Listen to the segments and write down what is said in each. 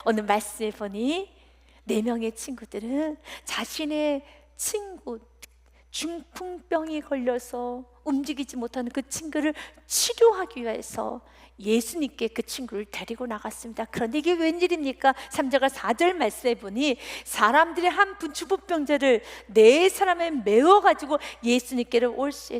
오늘 말씀에 보니 4명의 친구들은 자신의 친구, 중풍병이 걸려서 움직이지 못하는 그 친구를 치료하기 위해서 예수님께 그 친구를 데리고 나갔습니다. 그런데 이게 웬일입니까? 3절과 4절 말씀에 보니 사람들이 한 분 중풍병자를 4사람에 메워가지고 예수님께로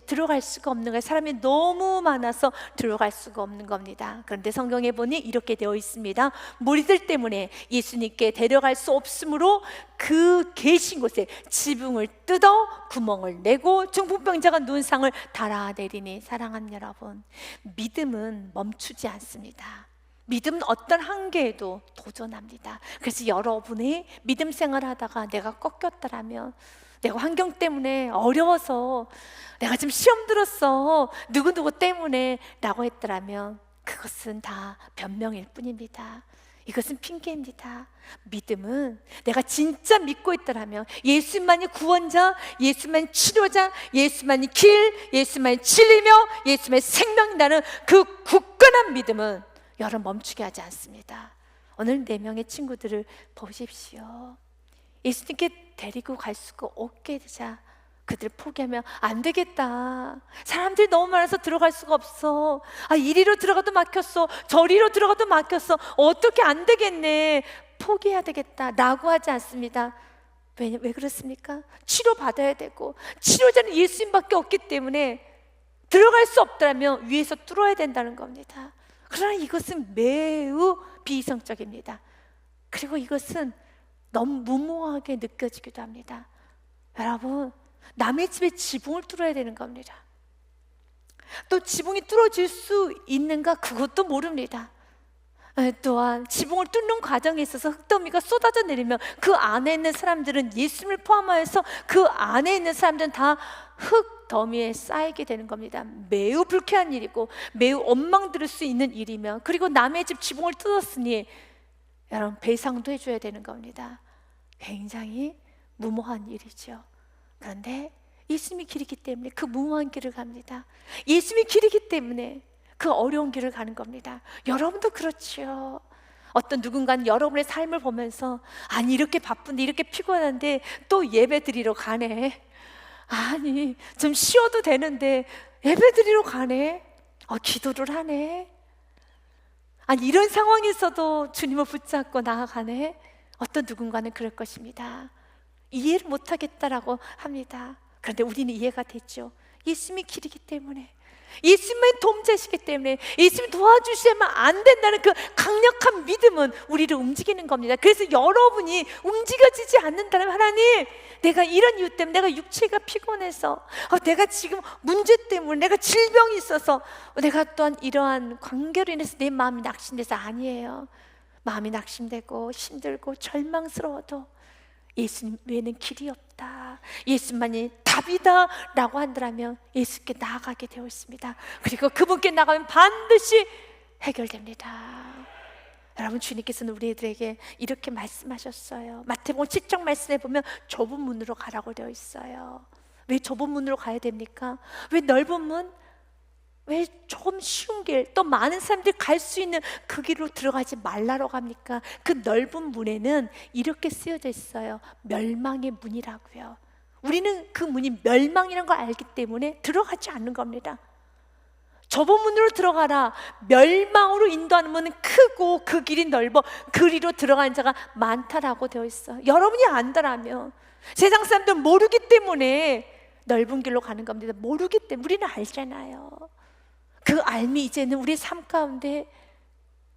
들어갈 수가 없는 거예요. 사람이 너무 많아서 들어갈 수가 없는 겁니다. 그런데 성경에 보니 이렇게 되어 있습니다. 무리들 때문에 예수님께 데려갈 수 없으므로 그 계신 곳에 지붕을 뜯어 구멍을 내고 중풍병자가 누운 상을 달아내리니, 사랑하는 여러분, 믿음은 멈추지 않습니다. 믿음은 어떤 한계에도 도전합니다. 그래서 여러분이 믿음 생활하다가 내가 꺾였다라면, 내가 환경 때문에 어려워서, 내가 지금 시험 들었어 누구누구 때문에 라고 했더라면 그것은 다 변명일 뿐입니다. 이것은 핑계입니다. 믿음은 내가 진짜 믿고 있더라면, 예수만이 구원자, 예수만이 치료자, 예수만이 길, 예수만이 진리며 예수만이 생명이라는 그 굳건한 믿음은 여러분 멈추게 하지 않습니다. 오늘 4명의 친구들을 보십시오. 예수님께 데리고 갈 수가 없게 되자 그들 포기하면 안 되겠다, 사람들이 너무 많아서 들어갈 수가 없어, 이리로 들어가도 막혔어, 저리로 들어가도 막혔어, 어떻게 안 되겠네, 포기해야 되겠다 라고 하지 않습니다. 왜 그렇습니까? 치료받아야 되고 치료자는 예수님밖에 없기 때문에 들어갈 수 없다면 위에서 뚫어야 된다는 겁니다. 그러나 이것은 매우 비이성적입니다. 그리고 이것은 너무 무모하게 느껴지기도 합니다. 여러분, 남의 집에 지붕을 뚫어야 되는 겁니다. 또 지붕이 뚫어질 수 있는가, 그것도 모릅니다. 또한 지붕을 뚫는 과정에 있어서 흙더미가 쏟아져 내리면 그 안에 있는 사람들은, 예수님을 포함하여서 그 안에 있는 사람들은 다 흙더미에 쌓이게 되는 겁니다. 매우 불쾌한 일이고 매우 원망 들을 수 있는 일이며, 그리고 남의 집 지붕을 뚫었으니 여러분 배상도 해줘야 되는 겁니다. 굉장히 무모한 일이죠. 그런데 예수님이 길이기 때문에 그 무모한 길을 갑니다. 예수님이 길이기 때문에 그 어려운 길을 가는 겁니다. 여러분도 그렇죠. 어떤 누군가는 여러분의 삶을 보면서, 아니 이렇게 바쁜데, 이렇게 피곤한데 또 예배 드리러 가네, 아니 좀 쉬어도 되는데 예배 드리러 가네, 기도를 하네, 아니 이런 상황에서도 주님을 붙잡고 나아가네. 어떤 누군가는 그럴 것입니다. 이해를 못하겠다라고 합니다. 그런데 우리는 이해가 됐죠. 예수님이 길이기 때문에, 예수님의 동자시기 때문에, 예수님이 도와주시면 안 된다는 그 강력한 믿음은 우리를 움직이는 겁니다. 그래서 여러분이 움직여지지 않는다면, 하나님 내가 이런 이유 때문에, 내가 육체가 피곤해서, 내가 지금 문제 때문에, 내가 질병이 있어서, 내가 또한 이러한 관계로 인해서 내 마음이 낙심돼서, 아니에요. 마음이 낙심되고 힘들고 절망스러워도 예수님 외에는 길이 없다, 예수만이 답이다 라고 한다면 예수께 나아가게 되어 있습니다. 그리고 그분께 나가면 반드시 해결됩니다. 여러분, 주님께서는 우리들에게 이렇게 말씀하셨어요. 마태복음 7장 말씀에 보면 좁은 문으로 가라고 되어 있어요. 왜 좁은 문으로 가야 됩니까? 왜 넓은 문? 왜 조금 쉬운 길, 또 많은 사람들이 갈 수 있는 그 길로 들어가지 말라고 합니까? 그 넓은 문에는 이렇게 쓰여져 있어요. 멸망의 문이라고요. 우리는 그 문이 멸망이라는 걸 알기 때문에 들어가지 않는 겁니다. 좁은 문으로 들어가라, 멸망으로 인도하는 문은 크고 그 길이 넓어 그리로 들어가는 자가 많다라고 되어 있어요. 여러분이 안다라면, 세상 사람들은 모르기 때문에 넓은 길로 가는 겁니다. 모르기 때문에. 우리는 알잖아요. 그 알미 이제는 우리 삶 가운데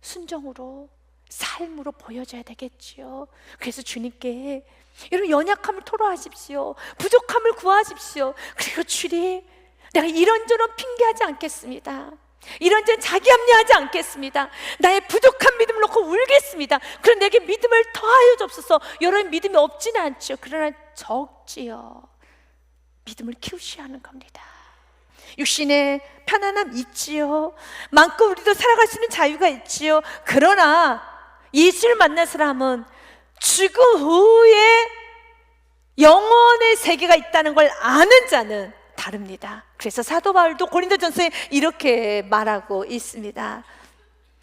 순종으로, 삶으로 보여줘야 되겠지요. 그래서 주님께 여러분 연약함을 토로하십시오. 부족함을 구하십시오. 그리고 주님, 내가 이런저런 핑계하지 않겠습니다. 이런저런 자기 합리하지 않겠습니다. 나의 부족한 믿음을 놓고 울겠습니다. 그럼 내게 믿음을 더하여 주옵소서. 여러분 믿음이 없지는 않죠. 그러나 적지요. 믿음을 키우셔야 하는 겁니다. 육신의 편안함 있지요. 마음껏 우리도 살아갈 수 있는 자유가 있지요. 그러나 예수를 만난 사람은 죽음 후에 영원의 세계가 있다는 걸 아는 자는 다릅니다. 그래서 사도 바울도 고린도전서에 이렇게 말하고 있습니다.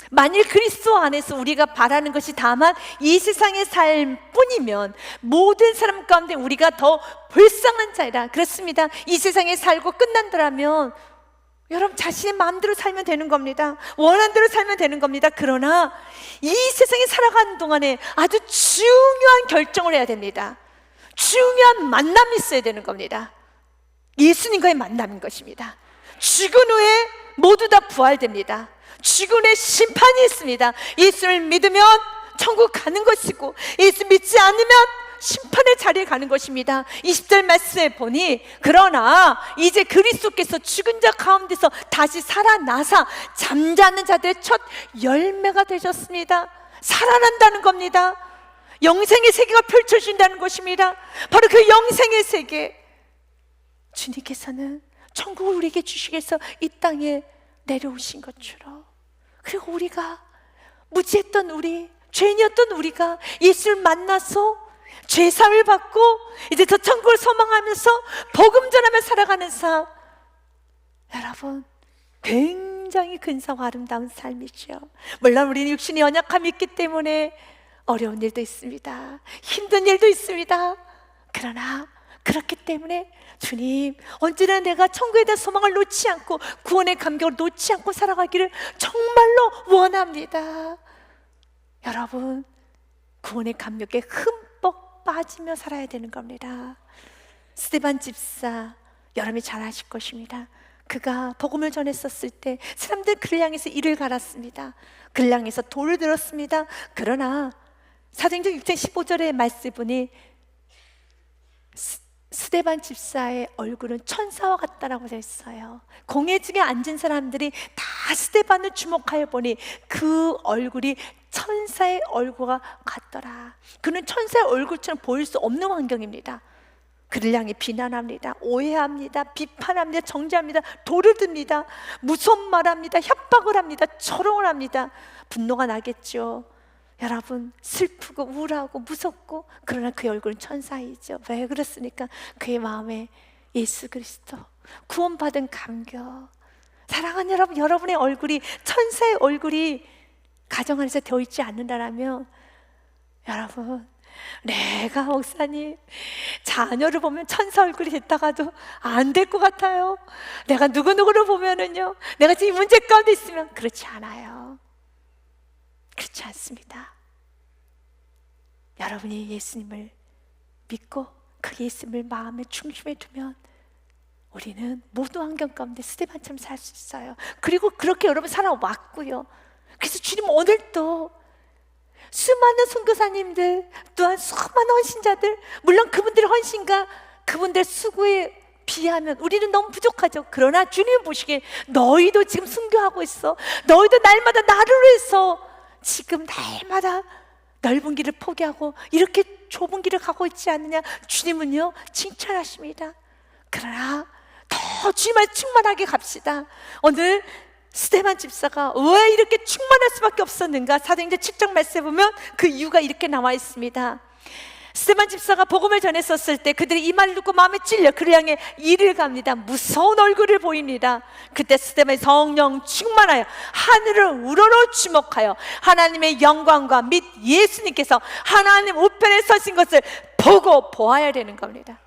만일 그리스도 안에서 우리가 바라는 것이 다만 이 세상의 삶뿐이면 모든 사람 가운데 우리가 더 불쌍한 자이라. 그렇습니다. 이 세상에 살고 끝난다면 여러분 자신의 마음대로 살면 되는 겁니다. 원하는 대로 살면 되는 겁니다. 그러나 이 세상에 살아가는 동안에 아주 중요한 결정을 해야 됩니다. 중요한 만남이 있어야 되는 겁니다. 예수님과의 만남인 것입니다. 죽은 후에 모두 다 부활됩니다. 죽은 후에 심판이 있습니다. 예수를 믿으면 천국 가는 것이고 예수 믿지 않으면 심판의 자리에 가는 것입니다. 20절 말씀에 보니 그러나 이제 그리스도께서 죽은 자 가운데서 다시 살아나사 잠자는 자들의 첫 열매가 되셨습니다. 살아난다는 겁니다. 영생의 세계가 펼쳐진다는 것입니다. 바로 그 영생의 세계, 주님께서는 천국을 우리에게 주시기 위해서 이 땅에 내려오신 것처럼, 그리고 우리가 무지했던 우리, 죄인이었던 우리가 예수를 만나서 죄사함을 받고 이제 저 천국을 소망하면서 복음 전하며 살아가는 삶, 여러분 굉장히 근사하고 아름다운 삶이죠. 물론 우리는 육신의 연약함이 있기 때문에 어려운 일도 있습니다. 힘든 일도 있습니다. 그러나 그렇기 때문에 주님, 언제나 내가 천국에 대한 소망을 놓지 않고 구원의 감격을 놓지 않고 살아가기를 정말로 원합니다. 여러분, 구원의 감격에 흠뻑 빠지며 살아야 되는 겁니다. 스데반 집사, 여러분이 잘 아실 것입니다. 그가 복음을 전했었을 때 사람들 그를 향해서 이를 갈았습니다. 그를 향해서 돌을 들었습니다. 그러나 사도행전 6장 15절의 말씀 보니 스데반 집사의 얼굴은 천사와 같다라고 되어 있어요. 공회중에 앉은 사람들이 다 스데반을 주목하여 보니 그 얼굴이 천사의 얼굴과 같더라. 그는 천사의 얼굴처럼 보일 수 없는 환경입니다. 그를 향해 비난합니다. 오해합니다. 비판합니다. 정죄합니다. 돌을 듭니다. 무서운 말합니다. 협박을 합니다. 조롱을 합니다. 분노가 나겠죠. 여러분, 슬프고 우울하고 무섭고, 그러나 그의 얼굴은 천사이죠. 왜 그렇습니까? 그의 마음에 예수 그리스도, 구원받은 감격, 사랑하는 여러분, 여러분의 얼굴이 천사의 얼굴이 가정 안에서 되어 있지 않는다라면, 여러분, 내가 목사님 자녀를 보면 천사 얼굴이 됐다가도 안 될 것 같아요. 내가 누구누구를 보면은요, 내가 지금 문제 가운데 있으면 그렇지 않아요. 그렇지 않습니다. 여러분이 예수님을 믿고 그 예수님을 마음의 중심에 두면 우리는 모든 환경 가운데 스데반처럼 살 수 있어요. 그리고 그렇게 여러분 살아왔고요. 그래서 주님 오늘도 수많은 선교사님들, 또한 수많은 헌신자들, 물론 그분들의 헌신과 그분들의 수고에 비하면 우리는 너무 부족하죠. 그러나 주님 보시기에 너희도 지금 순교하고 있어. 너희도 날마다 나를 위해서 지금 날마다 넓은 길을 포기하고 이렇게 좁은 길을 가고 있지 않느냐. 주님은요 칭찬하십니다. 그러나 더 주님을 충만하게 갑시다. 오늘 스데반 집사가 왜 이렇게 충만할 수밖에 없었는가? 사도행전 7장 말씀에 보면 그 이유가 이렇게 나와 있습니다. 스데반 집사가 복음을 전했었을 때 그들이 이 말을 듣고 마음에 찔려 그를 향해 이를 갑니다. 무서운 얼굴을 보입니다. 그때 스데반이 성령 충만하여 하늘을 우러러 주목하여 하나님의 영광과 및 예수님께서 하나님 우편에 서신 것을 보고 보아야 되는 겁니다.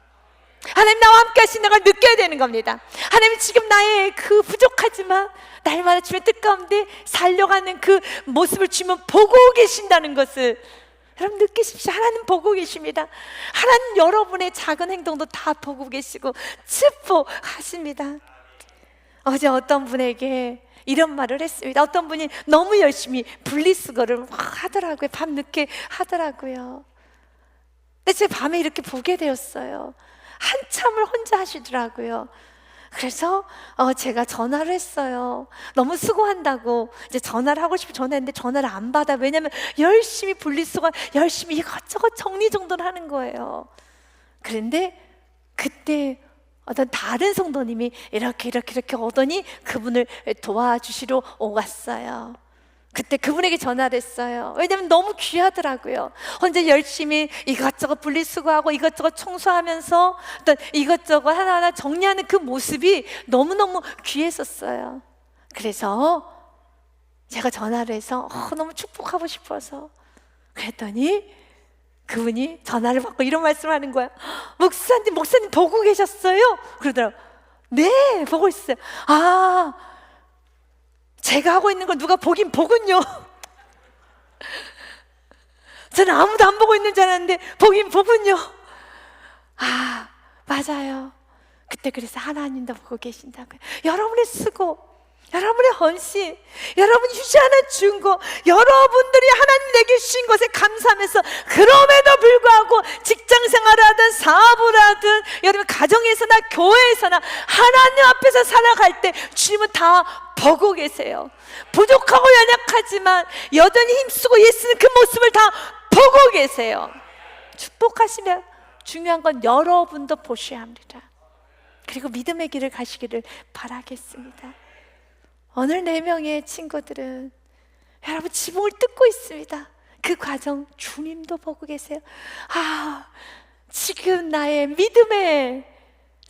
하나님 나와 함께 하신 걸 느껴야 되는 겁니다. 하나님 지금 나의 그 부족하지만 날마다 주의 뜻 가운데 살려가는 그 모습을 주면 보고 계신다는 것을 여러분 느끼십시오. 하나님 보고 계십니다. 하나님 여러분의 작은 행동도 다 보고 계시고 축복하십니다. 어제 어떤 분에게 이런 말을 했습니다. 어떤 분이 너무 열심히 분리수거를 하더라고요. 밤늦게 하더라고요. 근데 제가 밤에 이렇게 보게 되었어요. 한참을 혼자 하시더라고요. 그래서 제가 전화를 했어요. 너무 수고한다고 이제 전화를 하고 싶어 전화했는데 전화를 안 받아. 왜냐면 열심히 분리수거, 열심히 이것저것 정리정돈을 하는 거예요. 그런데 그때 어떤 다른 성도님이 이렇게 오더니 그분을 도와주시러 오갔어요. 그때 그분에게 전화를 했어요. 왜냐면 너무 귀하더라고요. 혼자 열심히 이것저것 분리수거하고 이것저것 청소하면서 어떤 이것저것 하나하나 정리하는 그 모습이 너무너무 귀했었어요. 그래서 제가 전화를 해서 너무 축복하고 싶어서 그랬더니 그분이 전화를 받고 이런 말씀을 하는 거야. 목사님 보고 계셨어요? 그러더라고. 네, 보고 있어요. 아, 제가 하고 있는 걸 누가 보긴 보군요. 저는 아무도 안 보고 있는 줄 알았는데 보긴 보군요. 아, 맞아요. 그때 그래서 하나님도 보고 계신다고요. 여러분의 수고, 여러분의 헌신, 여러분이 유지하는 증거, 여러분들이 하나님 내게 주신 것에 감사하면서 그럼에도 불구하고 직장 생활을 하든 사업을 하든 여러분 가정에서나 교회에서나 하나님 앞에서 살아갈 때 주님은 다 보고 계세요. 부족하고 연약하지만 여전히 힘쓰고 예수는 그 모습을 다 보고 계세요. 축복하시면 중요한 건 여러분도 보셔야 합니다. 그리고 믿음의 길을 가시기를 바라겠습니다. 오늘 4명의 친구들은 여러분 지붕을 뜯고 있습니다. 그 과정 주님도 보고 계세요. 아, 지금 나의 믿음의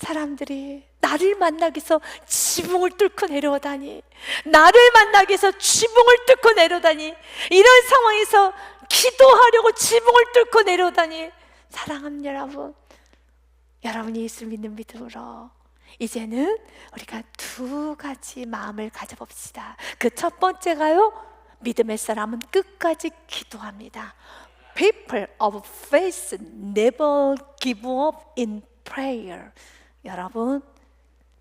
사람들이 나를 만나기 위해서 지붕을 뚫고 내려오다니, 나를 만나기 위해서 지붕을 뚫고 내려오다니, 이런 상황에서 기도하려고 지붕을 뚫고 내려오다니. 사랑하는 여러분, 여러분이 예수를 믿는 믿음으로 이제는 우리가 2가지 마음을 가져봅시다. 그 첫 번째가요, 믿음의 사람은 끝까지 기도합니다. People of faith never give up in prayer. 여러분,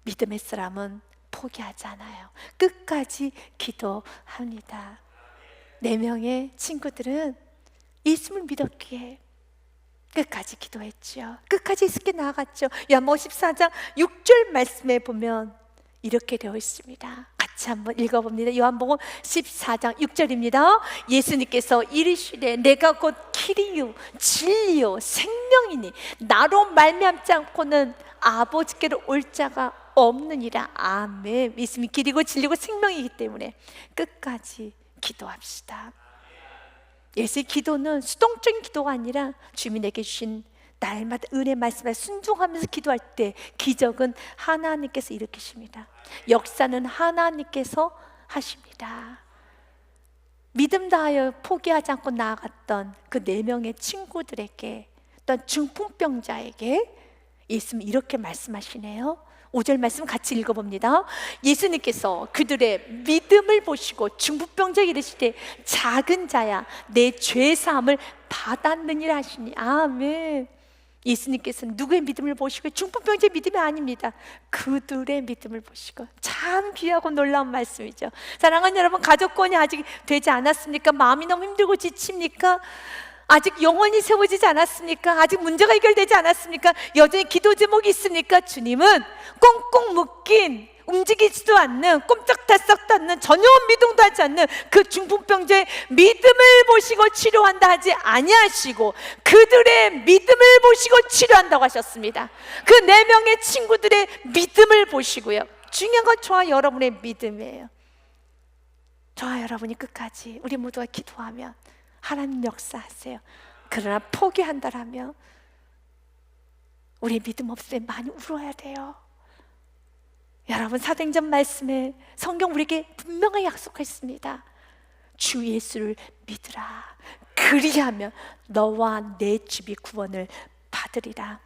믿음의 사람은 포기하지 않아요. 끝까지 기도합니다. 4명의 친구들은 예수를 믿었기에 끝까지 기도했죠. 끝까지 예수께 나아갔죠. 요한복음 14장 6절 말씀에 보면 이렇게 되어 있습니다. 같이 한번 읽어봅니다. 요한복음 14장 6절입니다. 예수님께서 이르시되 내가 곧 길이요 진리요 생명이니 나로 말미암지 않고는 아버지께로 올 자가 없느니라. 아멘. 예수님이 길이고 진리고 생명이기 때문에 끝까지 기도합시다. 예수의 기도는 수동적인 기도가 아니라 주님에게 주신 날마다 은혜 말씀에 순종하면서 기도할 때 기적은 하나님께서 일으키십니다. 역사는 하나님께서 하십니다. 믿음 다하여 포기하지 않고 나아갔던 그 4명의 친구들에게, 또한 중풍병자에게 예수님이 이렇게 말씀하시네요. 5절 말씀 같이 읽어봅니다. 예수님께서 그들의 믿음을 보시고 중풍병자에게 이르시되 작은 자야 내 죄사함을 받았느니라 하시니. 아멘. 예수님께서는 누구의 믿음을 보시고, 중풍병자의 믿음이 아닙니다. 그들의 믿음을 보시고. 참 귀하고 놀라운 말씀이죠. 사랑하는 여러분, 가족권이 아직 되지 않았습니까? 마음이 너무 힘들고 지칩니까? 아직 영혼이 세워지지 않았습니까? 아직 문제가 해결되지 않았습니까? 여전히 기도 제목이 있습니까? 주님은 꽁꽁 묶인, 움직이지도 않는, 꼼짝달싹도 않는, 전혀 미동도 하지 않는 그 중풍병자의 믿음을 보시고 치료한다 하지 아니하시고 그들의 믿음을 보시고 치료한다고 하셨습니다. 그 4명의 친구들의 믿음을 보시고요. 중요한 건 저와 여러분의 믿음이에요. 저와 여러분이 끝까지 우리 모두가 기도하면 하나님 역사하세요. 그러나 포기한다라면 우리 믿음 없을 때 많이 울어야 돼요. 여러분, 사도행전 말씀에 성경 우리에게 분명히 약속했습니다. 주 예수를 믿으라. 그리하면 너와 내 집이 구원을 받으리라.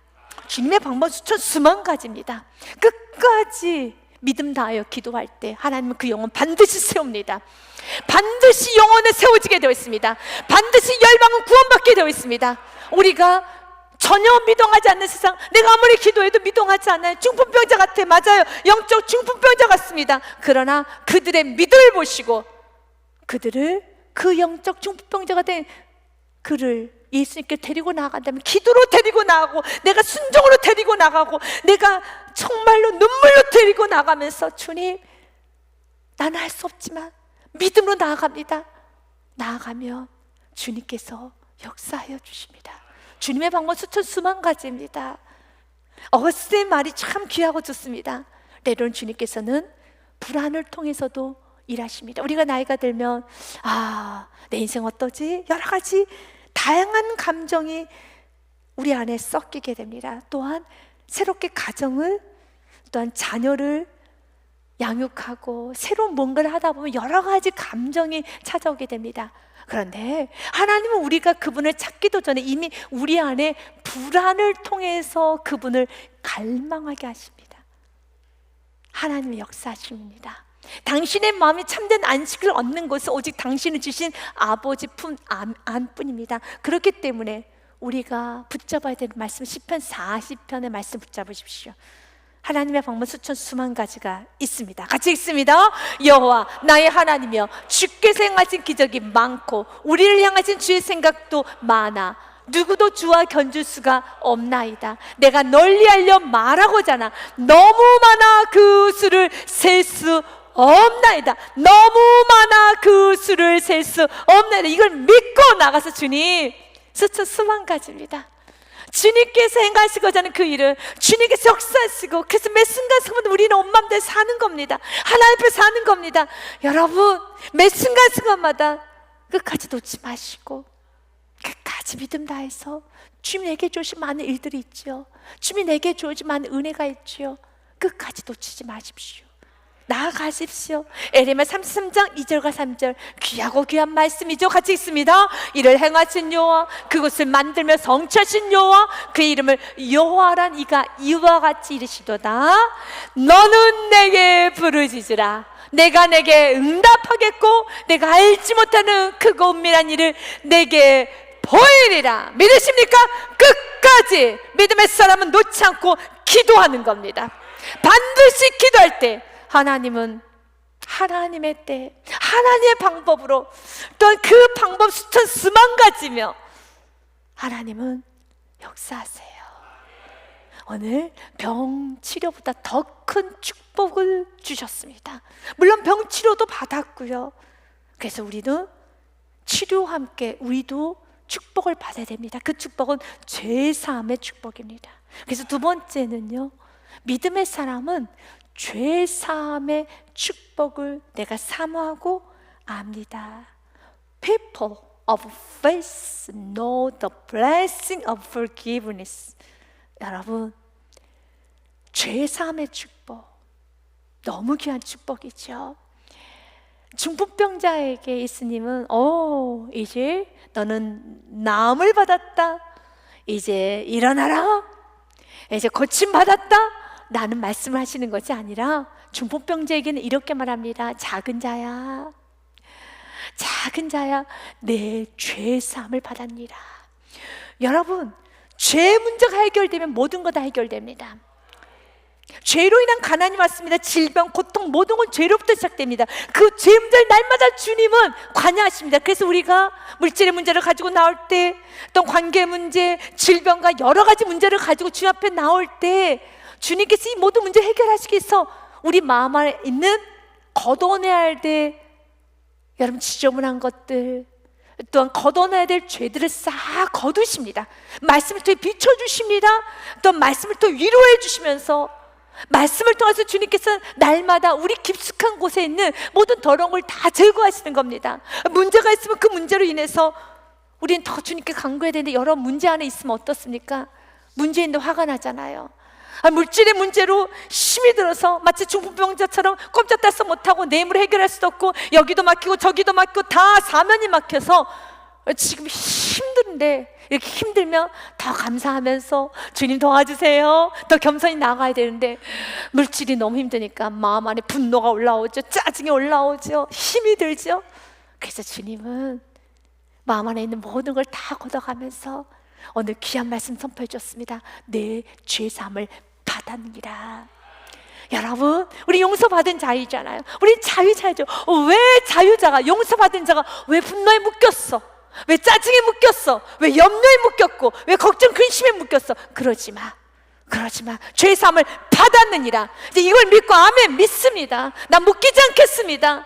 주님의 방법 수천 수만 가지입니다. 끝까지 믿음 다하여 기도할 때 하나님은 그 영혼 반드시 세웁니다. 반드시 영혼에 세워지게 되어 있습니다. 반드시 열방은 구원받게 되어 있습니다. 우리가 전혀 미동하지 않는 세상, 내가 아무리 기도해도 미동하지 않아요. 중풍병자 같아. 맞아요. 영적 중풍병자 같습니다. 그러나 그들의 믿음을 보시고 그들을, 그 영적 중풍병자가 된 그를 예수님께 데리고 나아간다면, 기도로 데리고 나가고 내가 순종으로 데리고 나가고 내가 정말로 눈물로 데리고 나가면서, 주님 나는 할 수 없지만 믿음으로 나아갑니다. 나아가면 주님께서 역사하여 주십니다. 주님의 방법 수천 수만 가지입니다. 어거스틴의 말이 참 귀하고 좋습니다. 때로는 주님께서는 불안을 통해서도 일하십니다. 우리가 나이가 들면 내 인생 어떠지? 여러 가지 다양한 감정이 우리 안에 섞이게 됩니다. 또한 새롭게 가정을, 또한 자녀를 양육하고 새로운 뭔가를 하다 보면 여러 가지 감정이 찾아오게 됩니다. 그런데 하나님은 우리가 그분을 찾기도 전에 이미 우리 안에 불안을 통해서 그분을 갈망하게 하십니다. 하나님의 역사하십니다. 당신의 마음이 참된 안식을 얻는 것은 오직 당신을 주신 아버지 품 안뿐입니다. 그렇기 때문에 우리가 붙잡아야 될 말씀, 시편 40편의 말씀 붙잡으십시오. 하나님의 방법 수천 수만 가지가 있습니다. 같이 읽습니다. 여호와 나의 하나님이여, 주께서 행하신 기적이 많고 우리를 향하신 주의 생각도 많아 누구도 주와 견줄 수가 없나이다. 내가 널리 알려 말하고자 하나 너무 많아 그 수를 셀 수 없나이다. 너무 많아 그 수를 셀 수 없나이다. 이걸 믿고 나가서 주님, 수천 수만 가지입니다. 주님께서 행하시고자 하는 그 일을 주님께서 역사하시고, 그래서 매 순간순간 우리는 온 맘대로 사는 겁니다. 하나님 앞에 사는 겁니다. 여러분, 매 순간순간마다 끝까지 놓지 마시고 끝까지 믿음 다해서 주님 내게 주신 많은 일들이 있죠. 주님 내게 주신 많은 은혜가 있죠. 끝까지 놓치지 마십시오. 나아가십시오. 에레미야 33장 2절과 3절, 귀하고 귀한 말씀이죠. 같이 읽습니다. 이를 행하신 여호와, 그것을 만들며 성취하신 여호와, 그 이름을 여호와란 이가 이와 같이 이르시도다. 너는 내게 부르짖으라. 내가 내게 응답하겠고 내가 알지 못하는 크고 은밀한 일을 내게 보이리라. 믿으십니까? 끝까지 믿음의 사람은 놓지 않고 기도하는 겁니다. 반드시 기도할 때 하나님은 하나님의 때, 하나님의 방법으로, 또한 그 방법 수천 수만 가지며 하나님은 역사하세요. 오늘 병 치료보다 더 큰 축복을 주셨습니다. 물론 병 치료도 받았고요. 그래서 우리는 치료와 함께 우리도 축복을 받아야 됩니다. 그 축복은 죄사함의 축복입니다. 그래서 두 번째는요, 믿음의 사람은 죄사함의 축복을 내가 사모하고 압니다. People of faith know the blessing of forgiveness. 여러분, 죄사함의 축복 너무 귀한 축복이죠. 중풍병자에게 예수님은 이제 너는 나음을 받았다, 이제 일어나라, 이제 고침받았다 라는 말씀을 하시는 것이 아니라 중풍병자에게는 이렇게 말합니다. 작은 자야, 작은 자야, 내 죄사함을 받았니라. 여러분, 죄 문제가 해결되면 모든 거 다 해결됩니다. 죄로 인한 가난이 왔습니다. 질병, 고통, 모든 건 죄로부터 시작됩니다. 그 죄 문제를 날마다 주님은 관여하십니다. 그래서 우리가 물질의 문제를 가지고 나올 때, 또 관계 문제, 질병과 여러 가지 문제를 가지고 주님 앞에 나올 때 주님께서 이 모든 문제를 해결하시기 위해서 우리 마음 안에 있는 걷어내야 할 때, 여러분 지저분한 것들, 또한 걷어내야 될 죄들을 싹 거두십니다. 말씀을 통해 비춰주십니다. 또 말씀을 통해 위로해 주시면서, 말씀을 통해서 주님께서 날마다 우리 깊숙한 곳에 있는 모든 더러운 걸 다 제거하시는 겁니다. 문제가 있으면 그 문제로 인해서 우리는 더 주님께 간구해야 되는데, 여러 문제 안에 있으면 어떻습니까? 문제인데 화가 나잖아요. 물질의 문제로 힘이 들어서 마치 중풍병자처럼 꼼짝달싹 못하고 내일을 해결할 수도 없고, 여기도 막히고 저기도 막히고 다 사면이 막혀서 지금 힘든데, 이렇게 힘들면 더 감사하면서 주님 도와주세요, 더 겸손히 나가야 되는데, 물질이 너무 힘드니까 마음 안에 분노가 올라오죠. 짜증이 올라오죠. 힘이 들죠. 그래서 주님은 마음 안에 있는 모든 걸 다 걷어가면서 오늘 귀한 말씀 선포해 줬습니다. 내 죄사함을 받았느니라. 여러분, 우리 용서받은 자유잖아요. 우리 자유자죠. 왜 자유자가, 용서받은 자가 왜 분노에 묶였어? 왜 짜증에 묶였어? 왜 염려에 묶였고, 왜 걱정 근심에 묶였어? 그러지 마, 그러지 마. 죄사함을 받았느니라. 이제 이걸 믿고 아멘 믿습니다. 나 묶이지 않겠습니다.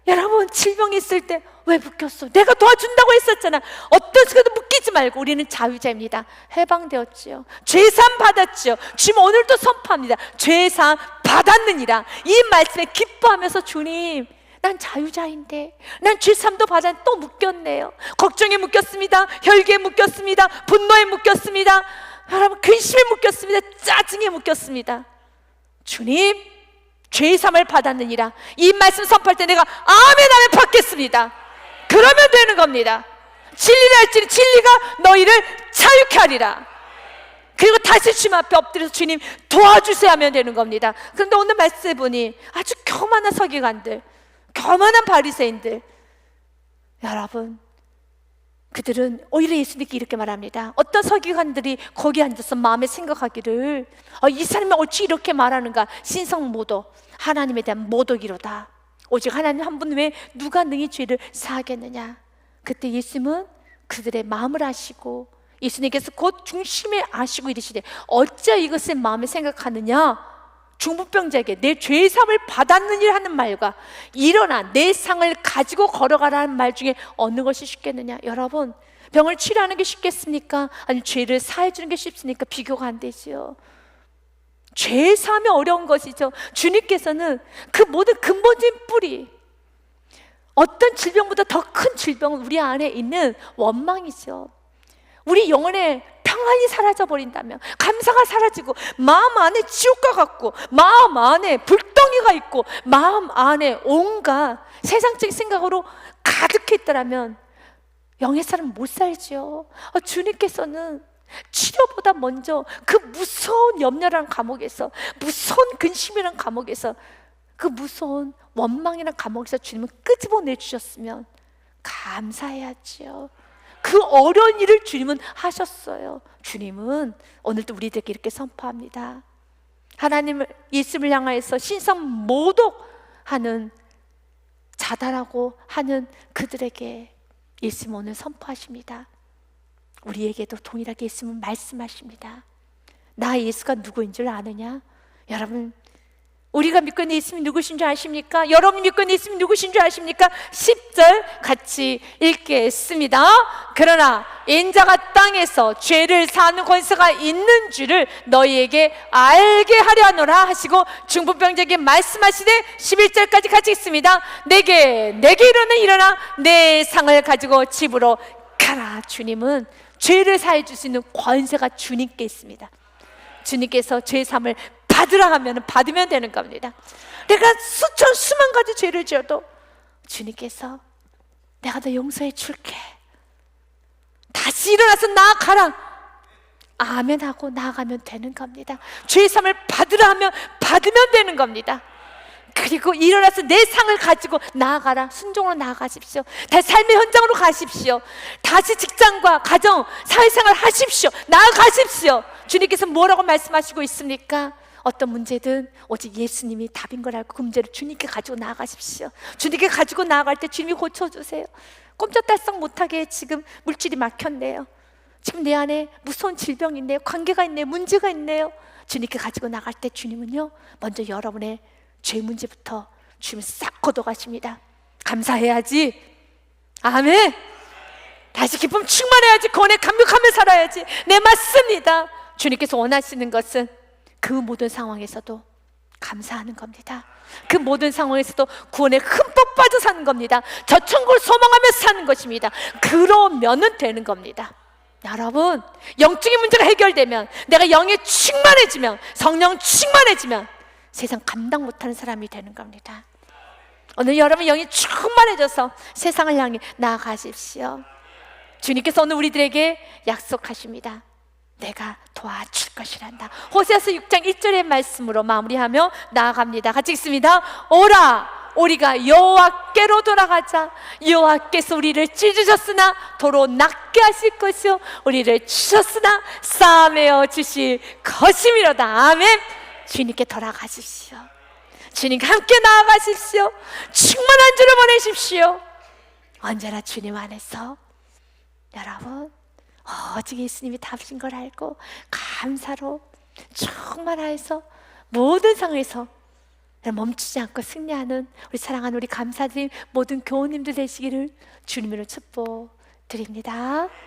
여러분, 질병이 있을 때 왜 묶였어? 내가 도와준다고 했었잖아. 어떤 순간도 묶이지 말고 우리는 자유자입니다. 해방되었지요. 죄사함 받았지요. 주님 오늘도 선포합니다. 죄사함 받았느니라. 이 말씀에 기뻐하면서, 주님 난 자유자인데, 난 죄사함도 받았는데 또 묶였네요. 걱정에 묶였습니다. 혈기에 묶였습니다. 분노에 묶였습니다. 여러분, 근심에 묶였습니다. 짜증에 묶였습니다. 주님, 죄사함을 받았느니라. 이 말씀 선포할 때 내가 아멘 하면 받겠습니다. 그러면 되는 겁니다. 진리를 할지니 진리가 너희를 자유케 하리라. 그리고 다시 주님 앞에 엎드려서 주님 도와주세요 하면 되는 겁니다. 그런데 오늘 말씀해 보니 아주 교만한 서기관들, 교만한 바리새인들, 여러분, 그들은 오히려 예수님께 이렇게 말합니다. 어떤 서기관들이 거기 앉아서 마음에 생각하기를 이 사람이 어찌 이렇게 말하는가. 신성모독, 하나님에 대한 모독이로다. 오직 하나님 한 분 외에 누가 능히 죄를 사하겠느냐. 그때 예수님은 그들의 마음을 아시고 예수님께서 곧 중심에 아시고 이르시되 어찌 이것을 마음에 생각하느냐. 중풍병자에게 내 죄사함을 받았느니라 하는 말과 일어나 내 상을 가지고 걸어가라는 말 중에 어느 것이 쉽겠느냐. 여러분, 병을 치료하는 게 쉽겠습니까? 아니면 죄를 사해 주는 게 쉽습니까? 비교가 안 되죠. 죄 사함이 어려운 것이죠. 주님께서는 그 모든 근본적인 뿌리, 어떤 질병보다 더 큰 질병은 우리 안에 있는 원망이죠. 우리 영혼의 평안이 사라져버린다면, 감사가 사라지고 마음 안에 지옥과 같고 마음 안에 불덩이가 있고 마음 안에 온갖 세상적인 생각으로 가득해 있다면 영의 사람은 못 살죠. 주님께서는 치료보다 먼저 그 무서운 염려라는 감옥에서, 무서운 근심이라는 감옥에서, 그 무서운 원망이라는 감옥에서 주님은 끄집어내 주셨으면 감사해야지요. 그 어려운 일을 주님은 하셨어요. 주님은 오늘도 우리들에게 이렇게 선포합니다. 하나님을, 예수를 향하여서 신성모독하는 자다라고 하는 그들에게 예수님 오늘 선포하십니다. 우리에게도 동일하게 예수님은 말씀하십니다. 나 예수가 누구인 줄 아느냐? 여러분, 우리가 믿고 있는 예수님이 누구신 줄 아십니까? 여러분이 믿고 있는 예수님이 누구신 줄 아십니까? 10절 같이 읽겠습니다. 그러나 인자가 땅에서 죄를 사하는 권세가 있는 줄을 너희에게 알게 하려 하노라 하시고 중풍병자에게 말씀하시되 11절까지 같이 읽습니다. 내게 일어나 내 상을 가지고 집으로 가라. 주님은 죄를 사해 줄 수 있는 권세가 주님께 있습니다. 주님께서 죄 사함을 받으라 하면 받으면 되는 겁니다. 내가 수만 가지 죄를 지어도 주님께서 내가 너 용서해 줄게, 다시 일어나서 나아가라, 아멘 하고 나아가면 되는 겁니다. 죄 사함을 받으라 하면 받으면 되는 겁니다. 그리고 일어나서 내 상을 가지고 나아가라. 순종으로 나아가십시오. 다시 삶의 현장으로 가십시오. 다시 직장과 가정, 사회생활 하십시오. 나아가십시오. 주님께서 뭐라고 말씀하시고 있습니까? 어떤 문제든 오직 예수님이 답인 걸 알고 그 문제를 주님께 가지고 나아가십시오. 주님께 가지고 나아갈 때 주님이 고쳐주세요. 꼼짝달싹 못하게 지금 물질이 막혔네요. 지금 내 안에 무서운 질병이 있네요. 관계가 있네요. 문제가 있네요. 주님께 가지고 나갈 때 주님은요, 먼저 여러분의 죄 문제부터 주님 싹 걷어가십니다. 감사해야지. 아멘. 다시 기쁨 충만해야지. 구원에 감격하며 살아야지. 네, 맞습니다. 주님께서 원하시는 것은 그 모든 상황에서도 감사하는 겁니다. 그 모든 상황에서도 구원에 흠뻑 빠져 사는 겁니다. 저 천국을 소망하며 사는 것입니다. 그러면은 되는 겁니다. 여러분, 영적인 문제가 해결되면, 내가 영에 충만해지면, 성령 충만해지면 세상 감당 못하는 사람이 되는 겁니다. 오늘 여러분 영이 충만해져서 세상을 향해 나아가십시오. 주님께서 오늘 우리들에게 약속하십니다. 내가 도와줄 것이란다. 호세아서 6장 1절의 말씀으로 마무리하며 나아갑니다. 같이 읽습니다. 오라, 우리가 여호와께로 돌아가자. 여호와께서 우리를 찢으셨으나 도로 낫게 하실 것이요 우리를 치셨으나 싸매어 주실 것이미로다. 아멘. 주님께 돌아가십시오. 주님과 함께 나아가십시오. 충만한 주를 보내십시오. 언제나 주님 안에서 여러분 오직 예수님이 답신 걸 알고 감사로 충만하여서 모든 상황에서 멈추지 않고 승리하는 우리 사랑하는 우리 감사드린 모든 교우님들 되시기를 주님으로 축복드립니다.